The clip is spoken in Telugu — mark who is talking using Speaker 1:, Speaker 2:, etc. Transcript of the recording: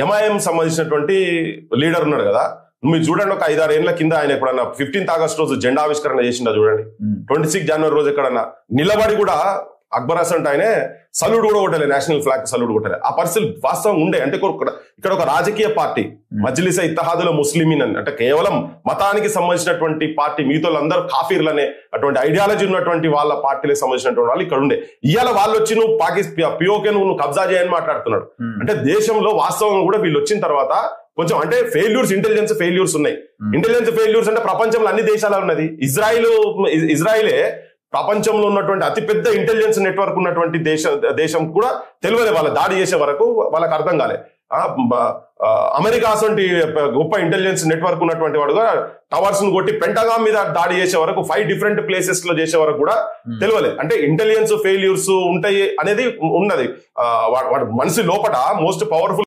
Speaker 1: ఎంఐఎం సంబంధించినటువంటి లీడర్ ఉన్నాడు కదా, మీరు చూడండి ఒక 5-6 ఏళ్ల కింద ఆయన ఎప్పుడన్నా 15th ఆగస్ట్ రోజు జెండా ఆవిష్కరణ చేసిందా చూడండి. 26 జనవరి రోజు ఎక్కడన్నా నిలబడి కూడా అక్బర్ హసన్ ఆయనే సల్యూట్ కూడా కొట్టలే, నేషనల్ ఫ్లాగ్ సల్యూట్ కొట్టలే. ఆ పరిస్థితులు వాస్తవం ఉండే. అంటే ఇక్కడ ఒక రాజకీయ పార్టీ మజ్లిస్ ఇత్తహాదుల్ ముస్లిమీన్ అంటే కేవలం మతానికి సంబంధించినటువంటి పార్టీ, మిగతాళ్ళందరూ కాఫీర్లనే అటువంటి ఐడియాలజీ ఉన్నటువంటి వాళ్ళ పార్టీలకు సంబంధించినటువంటి వాళ్ళు ఇక్కడ ఉండే. ఇవాళ వాళ్ళు వచ్చి నువ్వు పిఓకే నువ్వు కబ్జా చేయని మాట్లాడుతున్నాడు. అంటే దేశంలో వాస్తవం కూడా వీళ్ళు వచ్చిన తర్వాత కొంచెం అంటే ఫెయిల్యూర్స్, ఇంటెలిజెన్స్ ఫెయిల్యూర్స్ ఉన్నాయి. ఇంటెలిజెన్స్ ఫెయిల్యూర్స్ అంటే ప్రపంచంలో అన్ని దేశాలు ఉన్నది. ఇజ్రాయిలే ప్రపంచంలో ఉన్నటువంటి అతిపెద్ద ఇంటెలిజెన్స్ నెట్వర్క్ ఉన్నటువంటి దేశం కూడా తెలియలే. వాళ్ళ దాడి చేసే వరకు వాళ్ళకి అర్థం కాలే. అమెరికా అసంటి గొప్ప ఇంటెలిజెన్స్ నెట్వర్క్ ఉన్నటువంటి వాడుగా టవర్స్ ను కొట్టి పెంటగాన్ మీద దాడి చేసే వరకు 5 డిఫరెంట్ ప్లేసెస్ లో చేసే వరకు కూడా తెలియలే. అంటే ఇంటెలిజెన్స్ ఫెయిల్యూర్స్ ఉంటాయి అనేది ఉన్నది. వాడు మనిషి లోపల మోస్ట్ పవర్ఫుల్